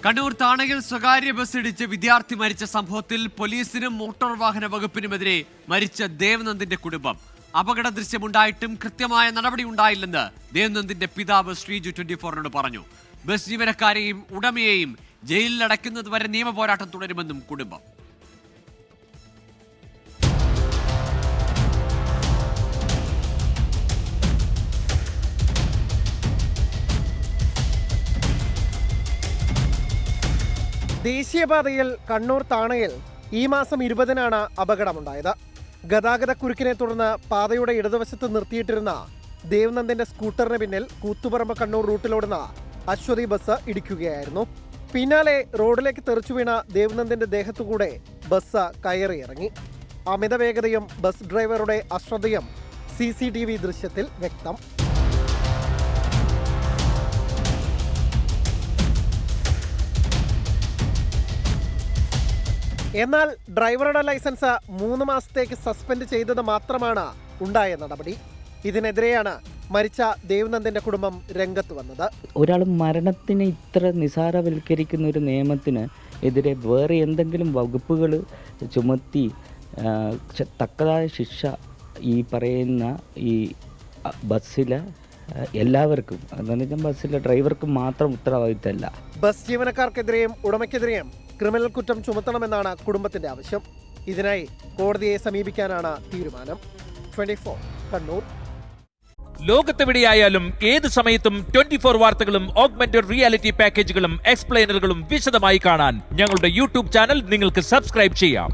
കണ്ണൂർ താണയിൽ സ്വകാര്യ ബസ് ഇടിച്ച് വിദ്യാർത്ഥി മരിച്ച സംഭവത്തിൽ പോലീസിനും മോട്ടോർ വാഹന വകുപ്പിനുമെതിരെ മരിച്ച ദേവനന്ദിന്റെ കുടുംബം. അപകട ദൃശ്യമുണ്ടായിട്ടും കൃത്യമായ നടപടി ഉണ്ടായില്ലെന്ന് ദേവനന്ദിന്റെ പിതാവ് ശ്രീജു 24 പറഞ്ഞു. ബസ് ജീവനക്കാരെയും ഉടമയെയും ജയിലിൽ അടയ്ക്കുന്നതുവരെ നിയമ പോരാട്ടം തുടരുമെന്നും കുടുംബം. ദേശീയപാതയിൽ കണ്ണൂർ താണയിൽ ഈ മാസം 20-നാണ് അപകടമുണ്ടായത്. ഗതാഗതക്കുരുക്കിനെ തുടർന്ന് പാതയുടെ ഇടതുവശത്ത് നിർത്തിയിട്ടിരുന്ന ദേവനന്ദിന്റെ സ്കൂട്ടറിന് പിന്നിൽ കൂത്തുപറമ്പ് കണ്ണൂർ റൂട്ടിലോടുന്ന അശ്വതി ബസ് ഇടിക്കുകയായിരുന്നു. പിന്നാലെ റോഡിലേക്ക് തെറിച്ചു വീണ ദേവനന്ദിന്റെ ദേഹത്തുകൂടെ ബസ് കയറിയിറങ്ങി. അമിത വേഗതയും ബസ് ഡ്രൈവറുടെ അശ്രദ്ധയും CCTV ദൃശ്യത്തിൽ വ്യക്തം. എന്നാൽ ഡ്രൈവറുടെ ലൈസൻസ് 3 മാസത്തേക്ക് സസ്പെൻഡ് ചെയ്തത് മാത്രമാണ് ഉണ്ടായ നടപടി. ഇതിനെതിരെയാണ് മരിച്ച ദേവനന്ദിന്റെ കുടുംബം രംഗത്ത് വന്നത്. ഒരാൾ മരണത്തിന് ഇത്ര നിസാരവൽക്കരിക്കുന്ന ഒരു നിയമത്തിന് എതിരെ വേറെ എന്തെങ്കിലും വകുപ്പുകൾ ചുമത്തി തക്കതായ ശിക്ഷ ഈ പറയുന്ന ഈ ബസ്സിലെ എല്ലാവർക്കും, അതെന്ന് വെച്ചാൽ ബസ്സിലെ ഡ്രൈവർക്ക് മാത്രം ഉത്തരവാദിത്തമല്ല. ബസ് ജീവനക്കാർക്കെതിരെയും ഉടമയ്ക്കെതിരെയും ക്രിമിനൽ കുറ്റം ചുമത്തണമെന്നാണ് കുടുംബത്തിന്റെ ആവശ്യം. ഇതിനായി കോടതിയെ സമീപിക്കാനാണ് തീരുമാനം. 24 കണ്ണൂർ. ലോകത്തെവിടെയായാലും ഏത് സമയത്തും 24 വാർത്തകളും ഓഗ്മെന്റഡ് റിയാലിറ്റി പാക്കേജുകളും എക്സ്പ്ലെയിനറുകളും വിശദമായി കാണാൻ ഞങ്ങളുടെ YouTube ചാനൽ നിങ്ങൾക്ക് സബ്സ്ക്രൈബ് ചെയ്യാം.